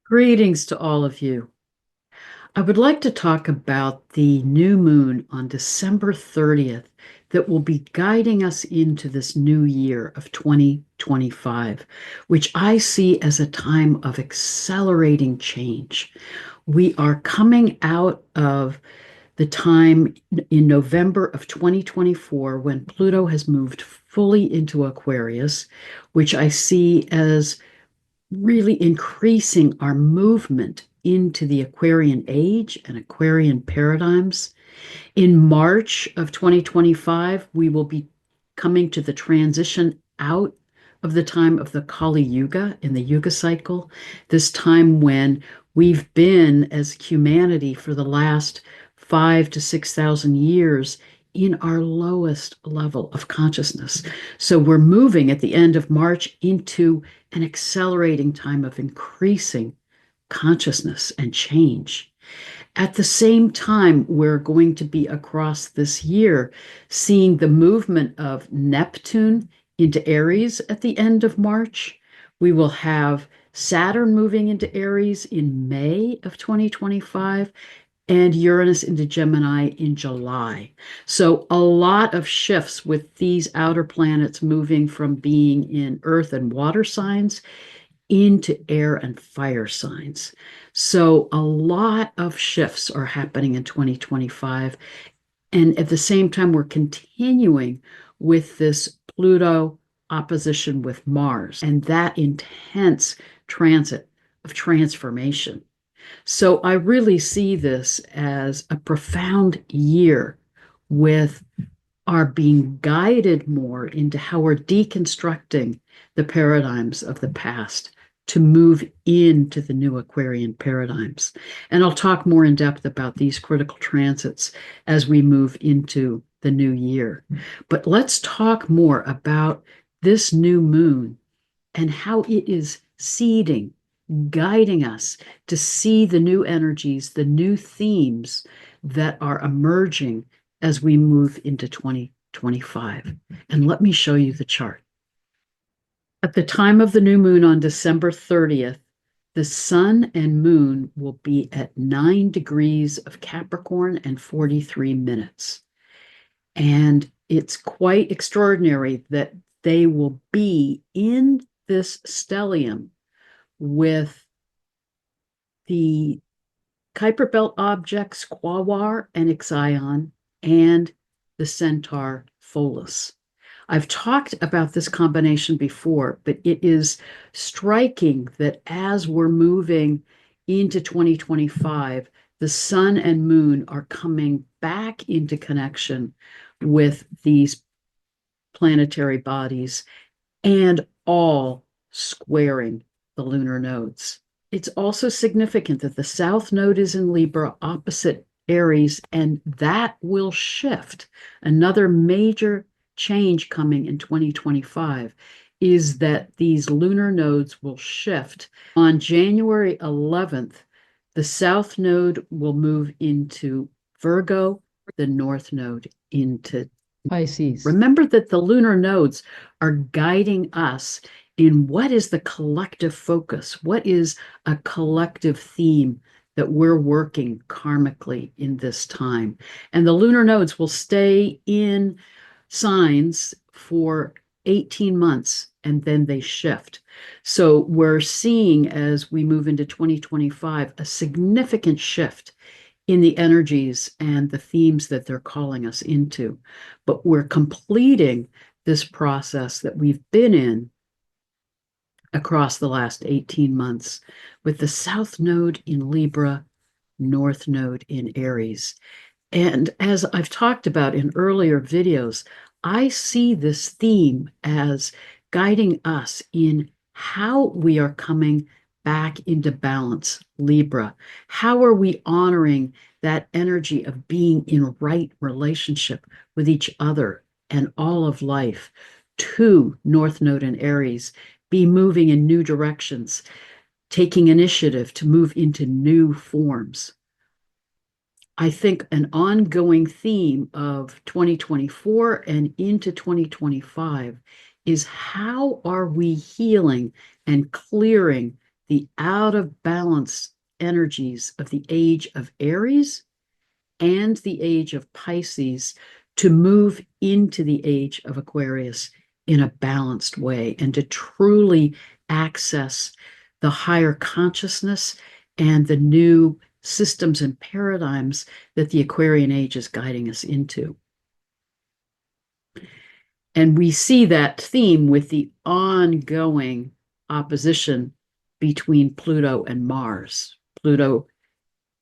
Greetings to all of you. I would like to talk about the new moon on December 30th that will be guiding us into this new year of 2025, which I see as a time of accelerating change. We are coming out of the time in November of 2024 when Pluto has moved fully into Aquarius, which I see as really increasing our movement into the Aquarian age and Aquarian paradigms. In March of 2025, we will be coming to the transition out of the time of the Kali Yuga in the Yuga cycle, this time when we've been as humanity for the last 5 to 6,000 years in our lowest level of consciousness. So we're moving at the end of March into an accelerating time of increasing consciousness and change. At the same time, we're going to be across this year seeing the movement of Neptune into Aries at the end of March. We will have Saturn moving into Aries in May of 2025 and Uranus into Gemini in July. So a lot of shifts with these outer planets moving from being in earth and water signs into air and fire signs. So a lot of shifts are happening in 2025. And at the same time, we're continuing with this Pluto opposition with Mars and that intense transit of transformation. So I really see this as a profound year with our being guided more into how we're deconstructing the paradigms of the past to move into the new Aquarian paradigms. And I'll talk more in depth about these critical transits as we move into the new year. But let's talk more about this new moon and how it is seeding, guiding us to see the new energies, the new themes that are emerging as we move into 2025. And let me show you the chart. At the time of the new moon on December 30th, the sun and moon will be at 9 degrees of Capricorn and 43 minutes. And it's quite extraordinary that they will be in this stellium with the Kuiper Belt objects Quaoar and Ixion and the Centaur Pholus. I've talked about this combination before, but it is striking that as we're moving into 2025, the sun and moon are coming back into connection with these planetary bodies and all squaring the lunar nodes. It's also significant that the South Node is in Libra opposite Aries, and that will shift. Another major change coming in 2025 is that these lunar nodes will shift. On January 11th, the South Node will move into Virgo, the North Node into Pisces. Remember that the lunar nodes are guiding us in what is the collective focus, what is a collective theme that we're working karmically in this time. And the lunar nodes will stay in signs for 18 months and then they shift. So we're seeing as we move into 2025 a significant shift in the energies and the themes that they're calling us into. But we're completing this process that we've been in across the last 18 months with the South Node in Libra, North Node in Aries. And as I've talked about in earlier videos, I see this theme as guiding us in how we are coming back into balance, Libra. How are we honoring that energy of being in right relationship with each other and all of life? To North Node and Aries, be moving in new directions, taking initiative to move into new forms. I think an ongoing theme of 2024 and into 2025 is how are we healing and clearing the out of balance energies of the age of Aries and the age of Pisces to move into the age of Aquarius in a balanced way and to truly access the higher consciousness and the new systems and paradigms that the Aquarian age is guiding us into. And we see that theme with the ongoing opposition between Pluto and Mars. Pluto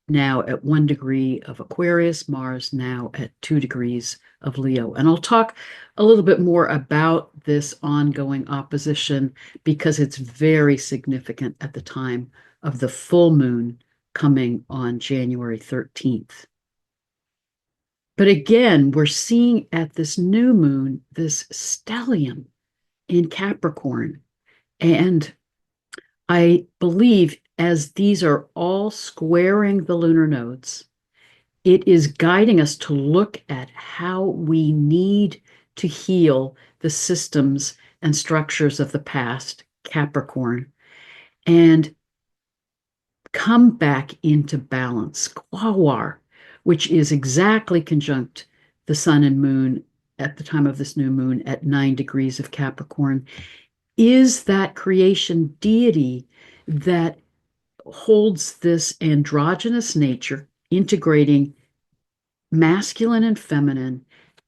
now at 1 degree of Aquarius, Mars now at 2 degrees of Leo. And I'll talk a little bit more about this ongoing opposition because it's very significant at the time of the full moon coming on January 13th. But again, we're seeing at this new moon, this stellium in Capricorn. And I believe as these are all squaring the lunar nodes, it is guiding us to look at how we need to heal the systems and structures of the past, Capricorn, and come back into balance. Quawar, which is exactly conjunct the sun and moon at the time of this new moon at 9 degrees of Capricorn, is that creation deity that holds this androgynous nature, integrating masculine and feminine,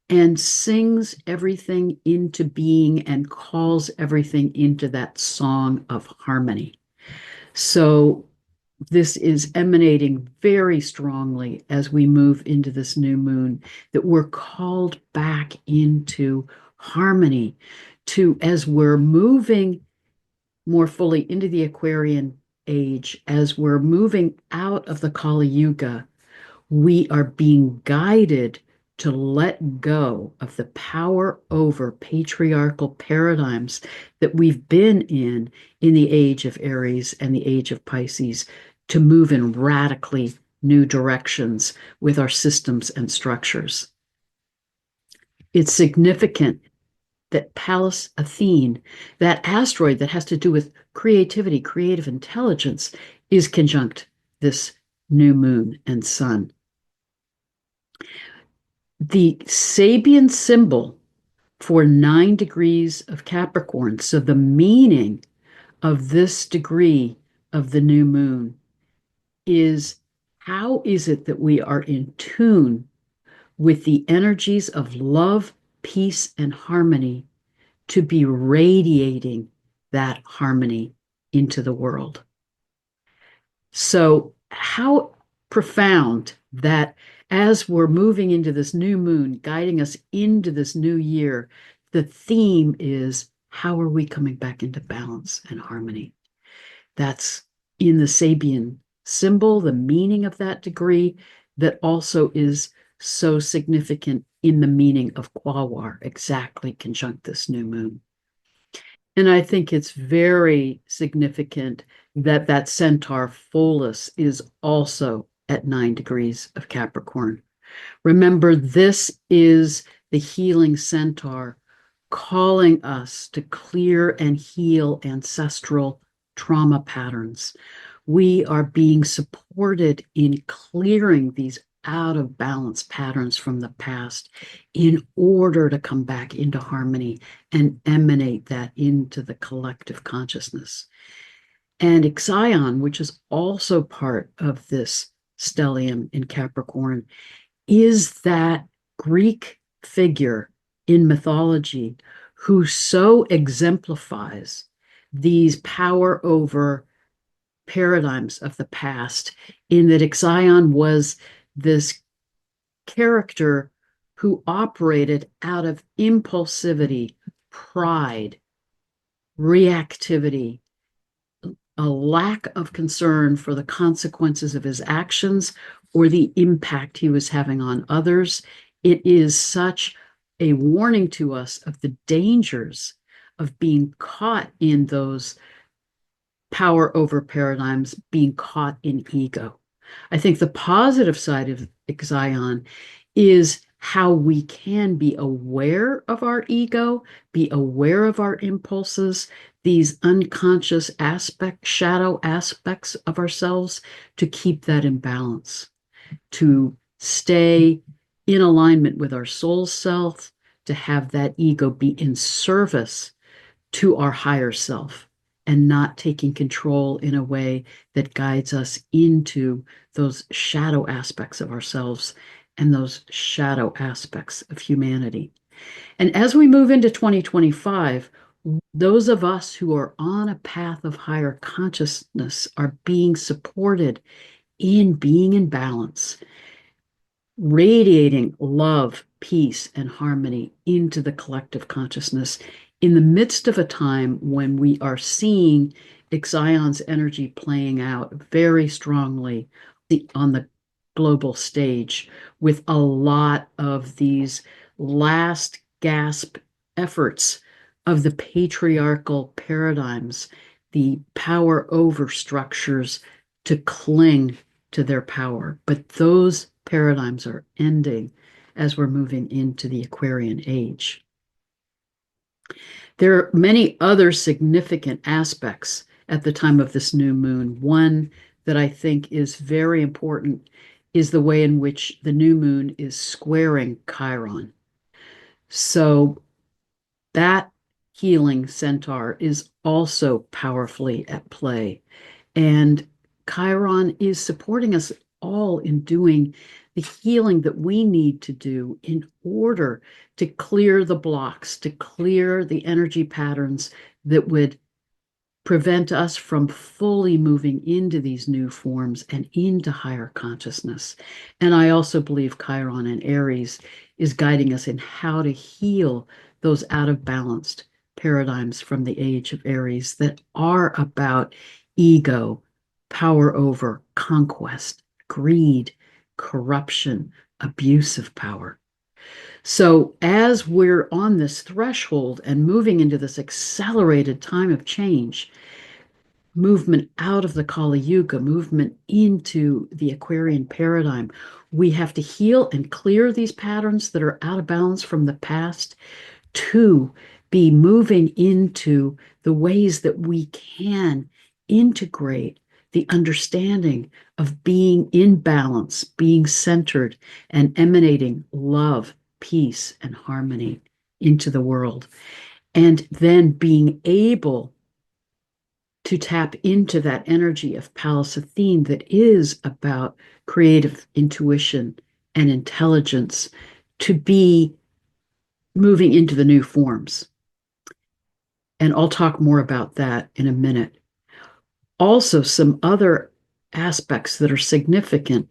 and sings everything into being and calls everything into that song of harmony. So this is emanating very strongly as we move into this new moon, that we're called back into harmony to, as we're moving more fully into the Aquarian age, as we're moving out of the Kali Yuga, we are being guided to let go of the power over patriarchal paradigms that we've been in the age of Aries and the age of Pisces, to move in radically new directions with our systems and structures. It's significant that Pallas Athene, that asteroid that has to do with creativity, creative intelligence, is conjunct this new moon and sun. The Sabian symbol for 9 degrees of Capricorn, so the meaning of this degree of the new moon, is how is it that we are in tune with the energies of love, peace, and harmony to be radiating that harmony into the world. So how profound that as we're moving into this new moon, guiding us into this new year, the theme is, how are we coming back into balance and harmony? That's in the Sabian symbol, the meaning of that degree, that also is so significant in the meaning of Quawar, exactly conjunct this new moon. And I think it's very significant that that centaur Pholus is also at 9 degrees of Capricorn. Remember, this is the healing centaur calling us to clear and heal ancestral trauma patterns. We are being supported in clearing these out of balance patterns from the past in order to come back into harmony and emanate that into the collective consciousness. And Ixion, which is also part of this stellium in Capricorn, is that Greek figure in mythology who so exemplifies these power over paradigms of the past, in that Ixion was this character who operated out of impulsivity, pride, reactivity, a lack of concern for the consequences of his actions or the impact he was having on others. It is such a warning to us of the dangers of being caught in those power over paradigms, being caught in ego. I think the positive side of Ixion is how we can be aware of our ego, be aware of our impulses, these unconscious aspects, shadow aspects of ourselves, to keep that in balance, to stay in alignment with our soul self, to have that ego be in service to our higher self and not taking control in a way that guides us into those shadow aspects of ourselves and those shadow aspects of humanity. And as we move into 2025, those of us who are on a path of higher consciousness are being supported in being in balance, radiating love, peace, and harmony into the collective consciousness in the midst of a time when we are seeing Ixion's energy playing out very strongly on the global stage, with a lot of these last gasp efforts of the patriarchal paradigms, the power over structures to cling to their power. But those paradigms are ending as we're moving into the Aquarian age. There are many other significant aspects at the time of this new moon. One that I think is very important is the way in which the new moon is squaring Chiron. So that healing centaur is also powerfully at play. And Chiron is supporting us all in doing the healing that we need to do in order to clear the blocks, to clear the energy patterns that would prevent us from fully moving into these new forms and into higher consciousness. And I also believe Chiron and Aries is guiding us in how to heal those out of balanced paradigms from the age of Aries that are about ego, power over, conquest, greed, corruption, abuse of power. So as we're on this threshold and moving into this accelerated time of change, movement out of the Kali Yuga, movement into the Aquarian paradigm, we have to heal and clear these patterns that are out of balance from the past to be moving into the ways that we can integrate the understanding of being in balance, being centered, and emanating love, peace, and harmony into the world. And then being able to tap into that energy of Pallas Athene that is about creative intuition and intelligence, to be moving into the new forms. And I'll talk more about that in a minute. Also, some other aspects that are significant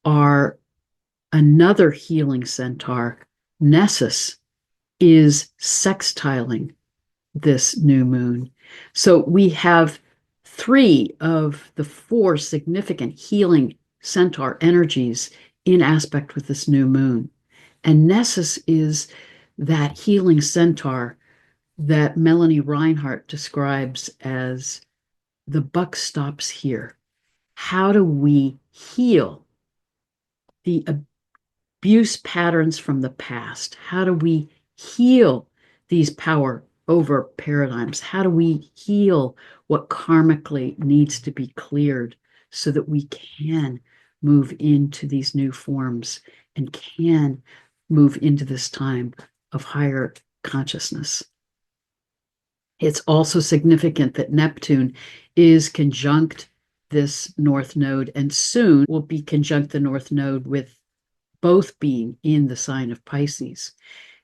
are another healing centaur, Nessus, is sextiling this new moon. So we have 3 of the 4 significant healing centaur energies in aspect with this new moon. And Nessus is that healing centaur that Melanie Reinhardt describes as the buck stops here. How do we heal the abuse patterns from the past? How do we heal these power over paradigms? How do we heal what karmically needs to be cleared so that we can move into these new forms and can move into this time of higher consciousness? It's also significant that Neptune is conjunct this North Node and soon will be conjunct the North Node, with both being in the sign of Pisces.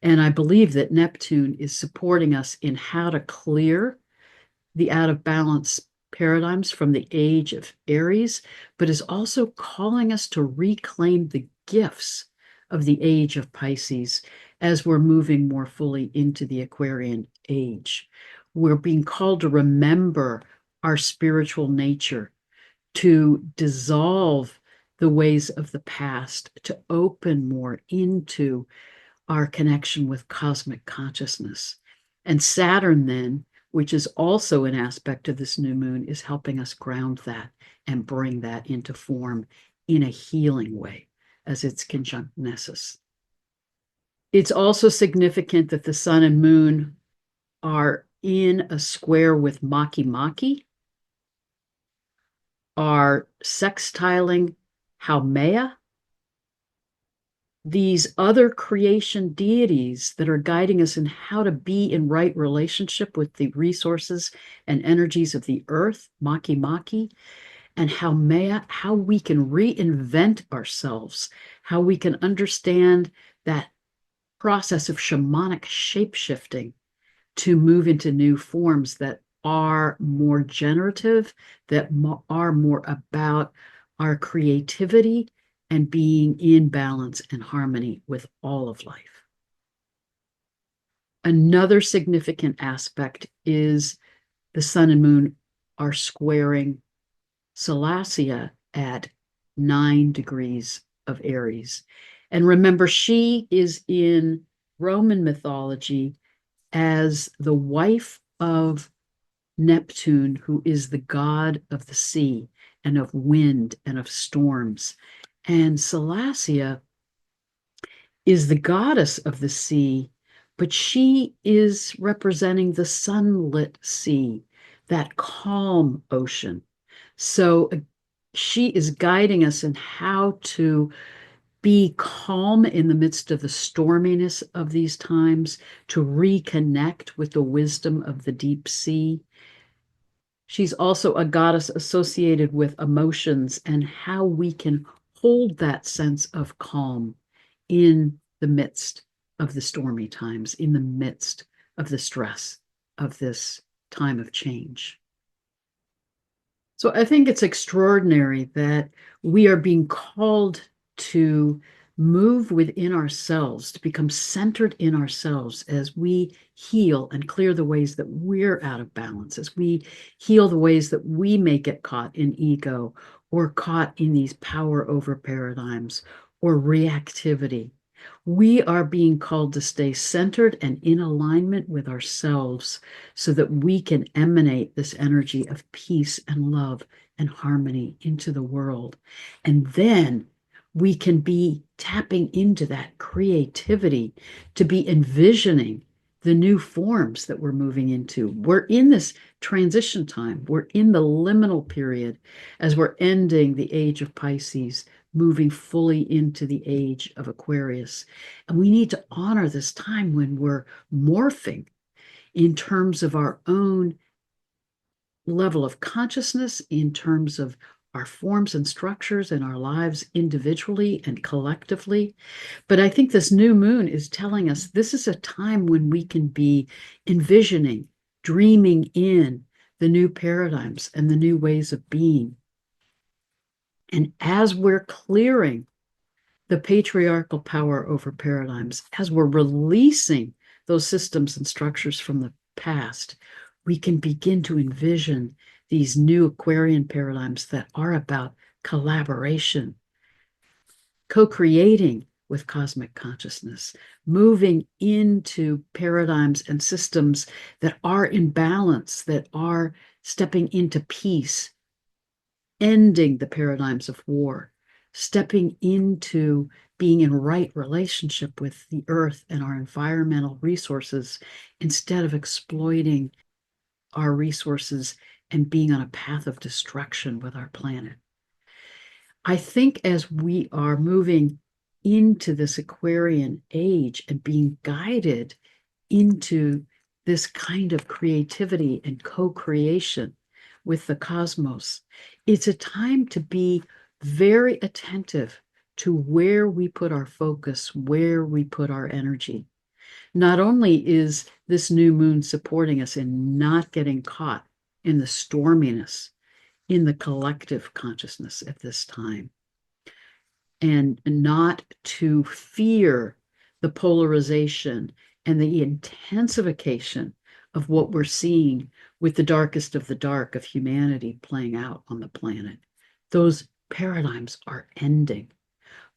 And I believe that Neptune is supporting us in how to clear the out of balance paradigms from the age of Aries, but is also calling us to reclaim the gifts of the age of Pisces as we're moving more fully into the Aquarian age. We're being called to remember our spiritual nature, to dissolve the ways of the past, to open more into our connection with cosmic consciousness. And Saturn then, which is also an aspect of this new moon, is helping us ground that and bring that into form in a healing way as it's conjunct Nessus. It's also significant that the sun and moon are in a square with Maki Maki, are sextiling Haumea, these other creation deities that are guiding us in how to be in right relationship with the resources and energies of the earth, Maki Maki, and how we can reinvent ourselves, how we can understand that process of shamanic shape-shifting to move into new forms that are more generative, that are more about our creativity and being in balance and harmony with all of life. Another significant aspect is the sun and moon are squaring Celestia at 9 degrees of Aries. And remember, she is in Roman mythology as the wife of Neptune, who is the god of the sea and of wind and of storms. And Celestia is the goddess of the sea, but she is representing the sunlit sea, that calm ocean. So she is guiding us in how to be calm in the midst of the storminess of these times, to reconnect with the wisdom of the deep sea. She's also a goddess associated with emotions and how we can hold that sense of calm in the midst of the stormy times, in the midst of the stress of this time of change. So I think it's extraordinary that we are being called to move within ourselves, to become centered in ourselves as we heal and clear the ways that we're out of balance, as we heal the ways that we may get caught in ego or caught in these power over paradigms or reactivity. We are being called to stay centered and in alignment with ourselves so that we can emanate this energy of peace and love and harmony into the world. And then we can be tapping into that creativity to be envisioning the new forms that we're moving into. We're in this transition time. We're in the liminal period as we're ending the age of Pisces, moving fully into the age of Aquarius. And we need to honor this time when we're morphing in terms of our own level of consciousness, in terms of our forms and structures in our lives individually and collectively. But I think this new moon is telling us this is a time when we can be envisioning, dreaming in the new paradigms and the new ways of being. And as we're clearing the patriarchal power over paradigms, as we're releasing those systems and structures from the past, we can begin to envision these new Aquarian paradigms that are about collaboration, co-creating with cosmic consciousness, moving into paradigms and systems that are in balance, that are stepping into peace, ending the paradigms of war, stepping into being in right relationship with the earth and our environmental resources instead of exploiting our resources and being on a path of destruction with our planet. I think as we are moving into this Aquarian age and being guided into this kind of creativity and co-creation with the cosmos, it's a time to be very attentive to where we put our focus, where we put our energy. Not only is this new moon supporting us in not getting caught in the storminess in the collective consciousness at this time, and not to fear the polarization and the intensification of what we're seeing with the darkest of the dark of humanity playing out on the planet. Those paradigms are ending,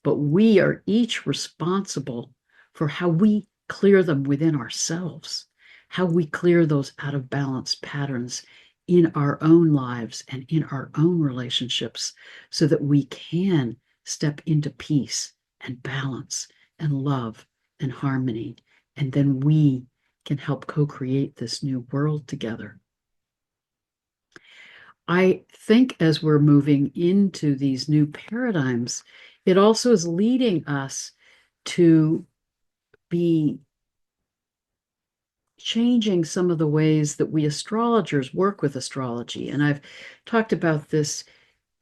but we are each responsible for how we clear them within ourselves, how we clear those out of balance patterns in our own lives and in our own relationships so that we can step into peace and balance and love and harmony. And then we can help co-create this new world together. I think as we're moving into these new paradigms, it also is leading us to be changing some of the ways that we astrologers work with astrology. And I've talked about this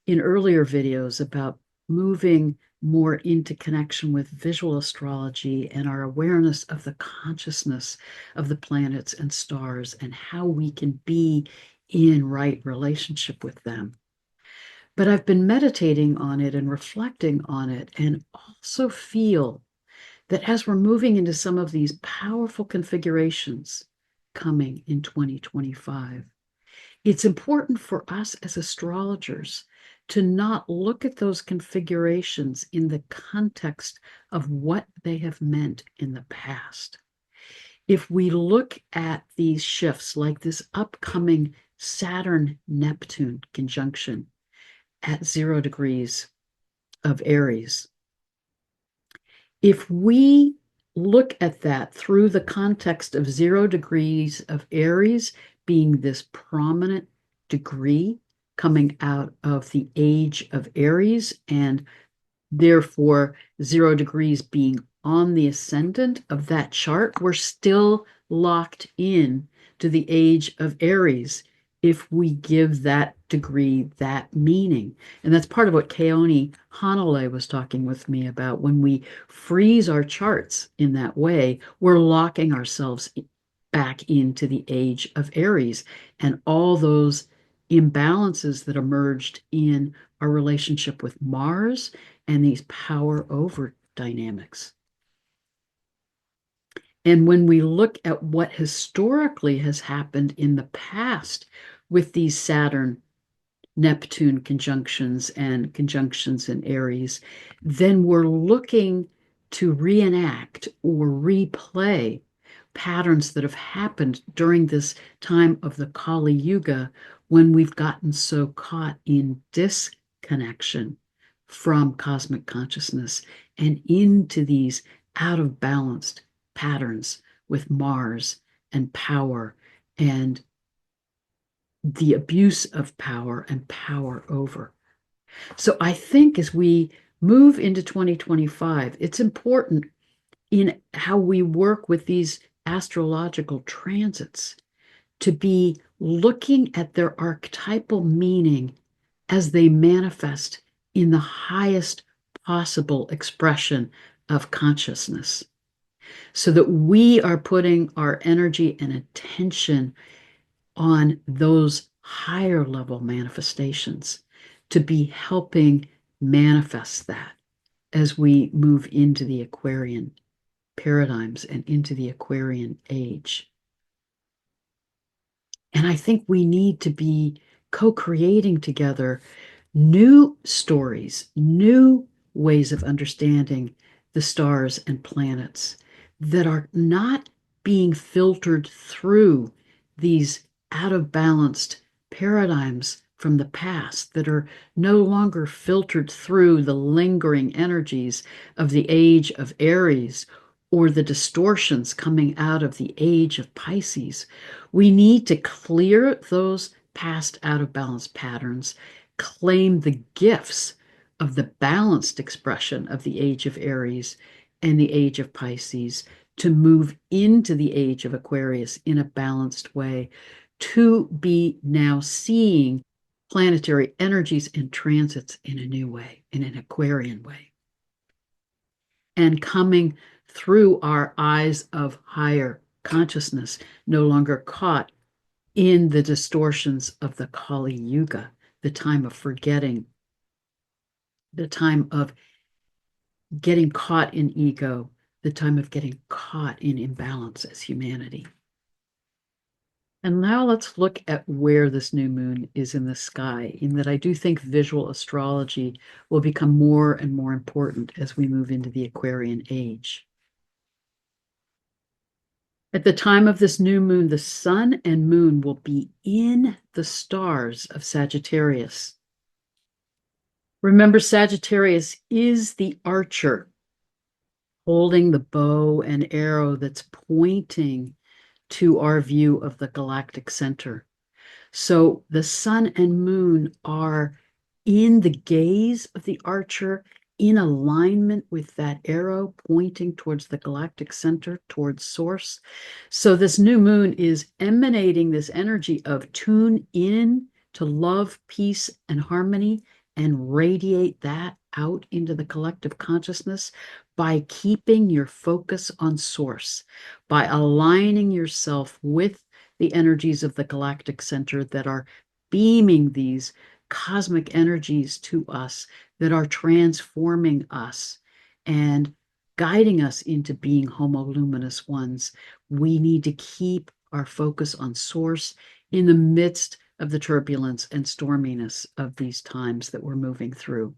in earlier videos about moving more into connection with visual astrology and our awareness of the consciousness of the planets and stars and how we can be in right relationship with them. But I've been meditating on it and reflecting on it, and also feel that as we're moving into some of these powerful configurations coming in 2025, it's important for us as astrologers to not look at those configurations in the context of what they have meant in the past. If we look at these shifts, like this upcoming Saturn-Neptune conjunction at 0 degrees of Aries, if we look at that through the context of 0 degrees of Aries being this prominent degree coming out of the age of Aries, and therefore 0 degrees being on the ascendant of that chart, we're still locked in to the age of Aries if we give that degree that meaning. And that's part of what Ke'oni Hanalei was talking with me about. When we freeze our charts in that way, we're locking ourselves back into the age of Aries and all those imbalances that emerged in our relationship with Mars and these power over dynamics. And when we look at what historically has happened in the past with these Saturn Neptune conjunctions and conjunctions in Aries, then we're looking to reenact or replay patterns that have happened during this time of the Kali Yuga, when we've gotten so caught in disconnection from cosmic consciousness and into these out of balanced patterns with Mars and power and the abuse of power and power over. So I think as we move into 2025, it's important in how we work with these astrological transits to be looking at their archetypal meaning as they manifest in the highest possible expression of consciousness, so that we are putting our energy and attention on those higher level manifestations to be helping manifest that as we move into the Aquarian paradigms and into the Aquarian age. And I think we need to be co-creating together new stories, new ways of understanding the stars and planets that are not being filtered through these out of balanced paradigms from the past, that are no longer filtered through the lingering energies of the age of Aries or the distortions coming out of the age of Pisces. We need to clear those past out of balance patterns, claim the gifts of the balanced expression of the age of Aries and the age of Pisces, to move into the age of Aquarius in a balanced way, to be now seeing planetary energies and transits in a new way, in an Aquarian way, and coming through our eyes of higher consciousness, no longer caught in the distortions of the Kali Yuga, the time of forgetting, the time of getting caught in ego, the time of getting caught in imbalance as humanity. And now let's look at where this new moon is in the sky, in that I do think visual astrology will become more and more important as we move into the Aquarian age. At the time of this new moon, the sun and moon will be in the stars of Sagittarius. Remember, Sagittarius is the archer holding the bow and arrow that's pointing to our view of the galactic center. So the sun and moon are in the gaze of the archer, in alignment with that arrow pointing towards the galactic center, towards source. So this new moon is emanating this energy of tune in to love, peace, and harmony, and radiate that out into the collective consciousness by keeping your focus on source, by aligning yourself with the energies of the galactic center that are beaming these cosmic energies to us, that are transforming us and guiding us into being homo luminous ones. We need to keep our focus on source in the midst of the turbulence and storminess of these times that we're moving through.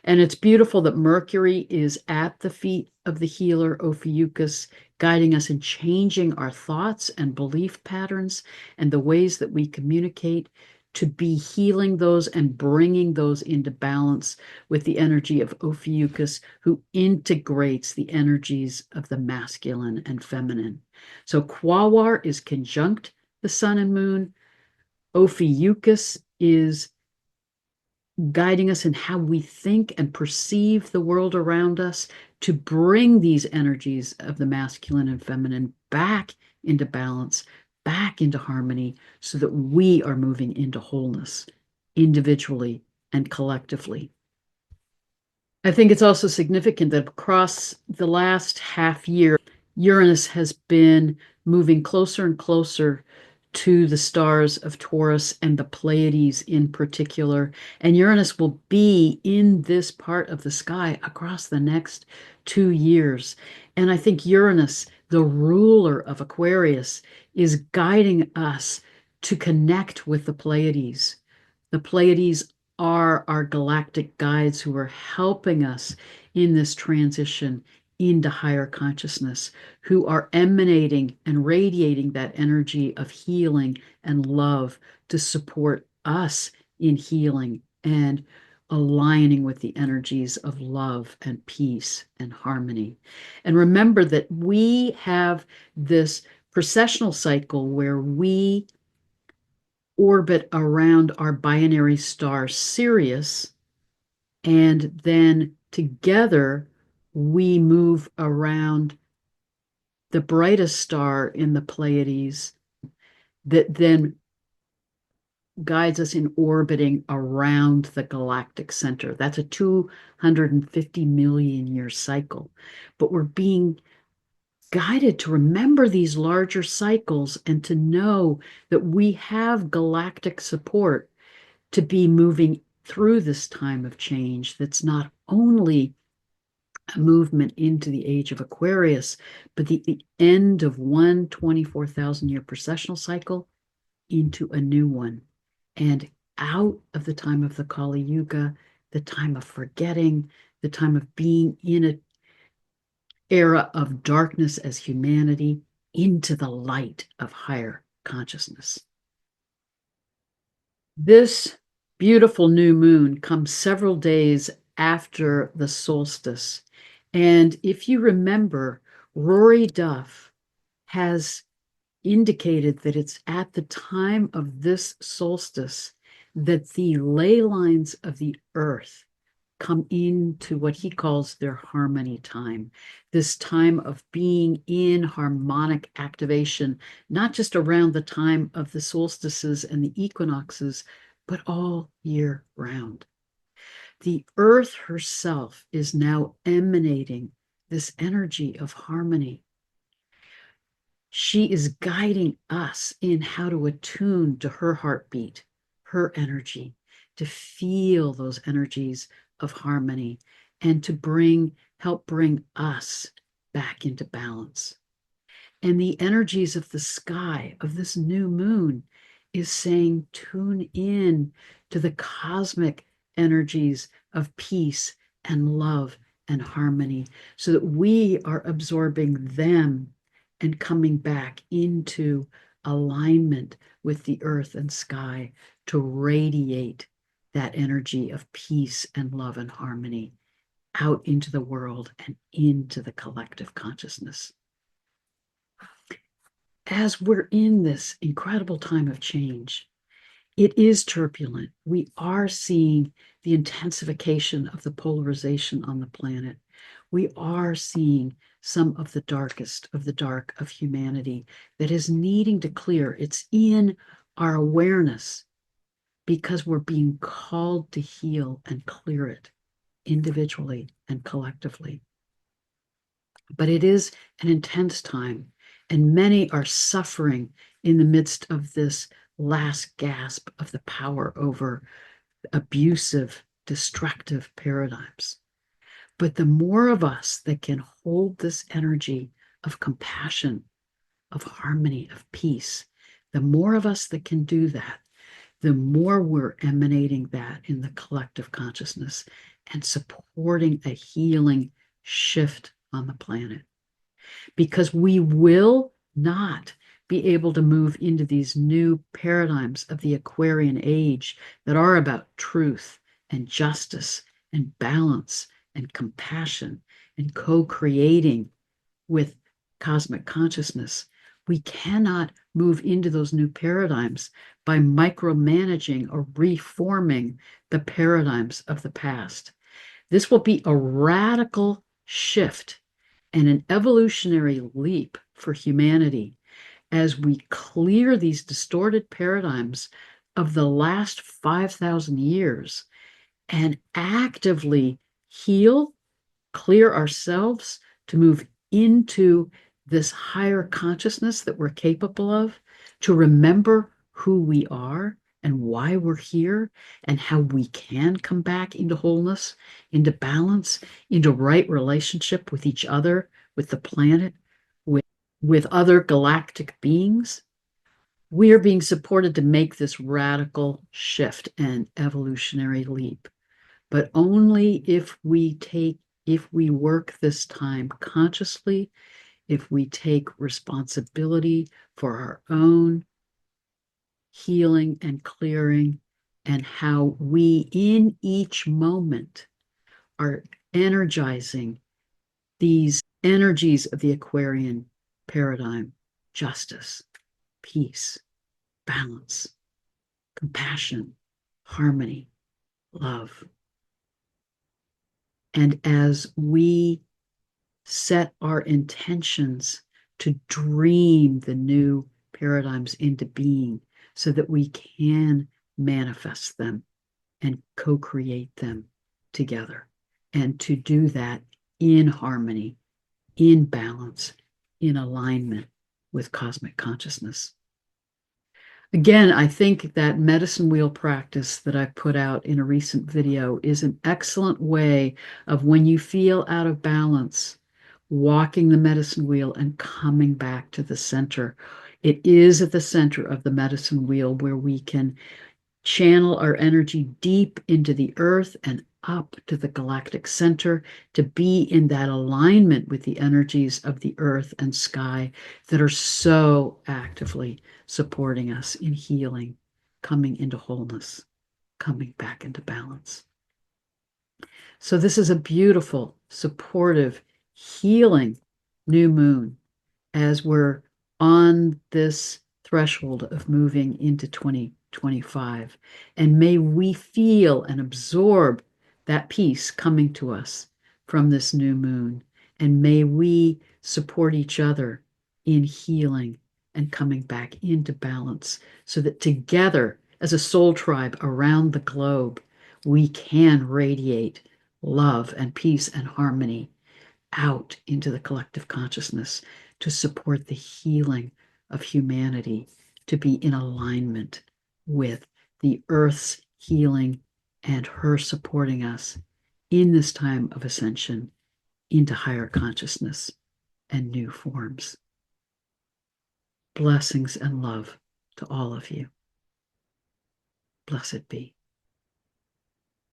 And it's beautiful that Mercury is at the feet of the healer, Ophiuchus, guiding us in changing our thoughts and belief patterns and the ways that we communicate, to be healing those and bringing those into balance with the energy of Ophiuchus, who integrates the energies of the masculine and feminine. So Quawar is conjunct the sun and moon. Ophiuchus is guiding us in how we think and perceive the world around us, to bring these energies of the masculine and feminine back into balance, back into harmony, so that we are moving into wholeness individually and collectively. I think it's also significant that across the last half year, Uranus has been moving closer and closer to the stars of Taurus and the Pleiades in particular. And Uranus will be in this part of the sky across the next 2 years. And I think Uranus, the ruler of Aquarius, is guiding us to connect with the Pleiades. The Pleiades are our galactic guides who are helping us in this transition into higher consciousness, who are emanating and radiating that energy of healing and love to support us in healing and aligning with the energies of love and peace and harmony. And remember that we have this precessional cycle where we orbit around our binary star Sirius, and then together we move around the brightest star in the Pleiades, that then guides us in orbiting around the galactic center. That's a 250 million year cycle. But we're being guided to remember these larger cycles and to know that we have galactic support to be moving through this time of change that's not only a movement into the age of Aquarius, but the end of one 24,000-year precessional cycle into a new one, and out of the time of the Kali Yuga, the time of forgetting, the time of being in an era of darkness as humanity, into the light of higher consciousness. This beautiful new moon comes several days after the solstice. And if you remember, Rory Duff has indicated that it's at the time of this solstice that the ley lines of the earth come into what he calls their harmony time, this time of being in harmonic activation, not just around the time of the solstices and the equinoxes, but all year round. The earth herself is now emanating this energy of harmony. She is guiding us in how to attune to her heartbeat, her energy, to feel those energies of harmony, and to help bring us back into balance. And the energies of the sky, of this new moon, is saying, tune in to the cosmic energies of peace and love and harmony, so that we are absorbing them and coming back into alignment with the earth and sky to radiate that energy of peace and love and harmony out into the world and into the collective consciousness. As we're in this incredible time of change, it is turbulent. We are seeing the intensification of the polarization on the planet. We are seeing some of the darkest of the dark of humanity that is needing to clear. It's in our awareness because we're being called to heal and clear it individually and collectively. But it is an intense time, and many are suffering in the midst of this last gasp of the power over abusive, destructive paradigms. But the more of us that can hold this energy of compassion, of harmony, of peace, the more of us that can do that, the more we're emanating that in the collective consciousness and supporting a healing shift on the planet. Because we will not be able to move into these new paradigms of the Aquarian age that are about truth and justice and balance and compassion and co-creating with cosmic consciousness. We cannot move into those new paradigms by micromanaging or reforming the paradigms of the past. This will be a radical shift and an evolutionary leap for humanity as we clear these distorted paradigms of the last 5,000 years and actively heal, clear ourselves to move into this higher consciousness that we're capable of, to remember who we are and why we're here and how we can come back into wholeness, into balance, into right relationship with each other, with the planet, with other galactic beings. We are being supported to make this radical shift and evolutionary leap, but only if we work this time consciously, if we take responsibility for our own healing and clearing, and how we in each moment are energizing these energies of the Aquarian paradigm: justice, peace, balance, compassion, harmony, love. And as we set our intentions to dream the new paradigms into being so that we can manifest them and co-create them together, and to do that in harmony, in balance, in alignment with cosmic consciousness. Again, I think that medicine wheel practice that I put out in a recent video is an excellent way of, when you feel out of balance, walking the medicine wheel and coming back to the center. It is at the center of the medicine wheel where we can channel our energy deep into the earth and up to the galactic center to be in that alignment with the energies of the earth and sky that are so actively supporting us in healing, coming into wholeness, coming back into balance. So this is a beautiful, supportive, healing new moon as we're on this threshold of moving into 2025. And may we feel and absorb that peace coming to us from this new moon. And may we support each other in healing and coming back into balance so that together, as a soul tribe around the globe, we can radiate love and peace and harmony out into the collective consciousness to support the healing of humanity, to be in alignment with the earth's healing and her supporting us in this time of ascension into higher consciousness and new forms. Blessings and love to all of you. Blessed be.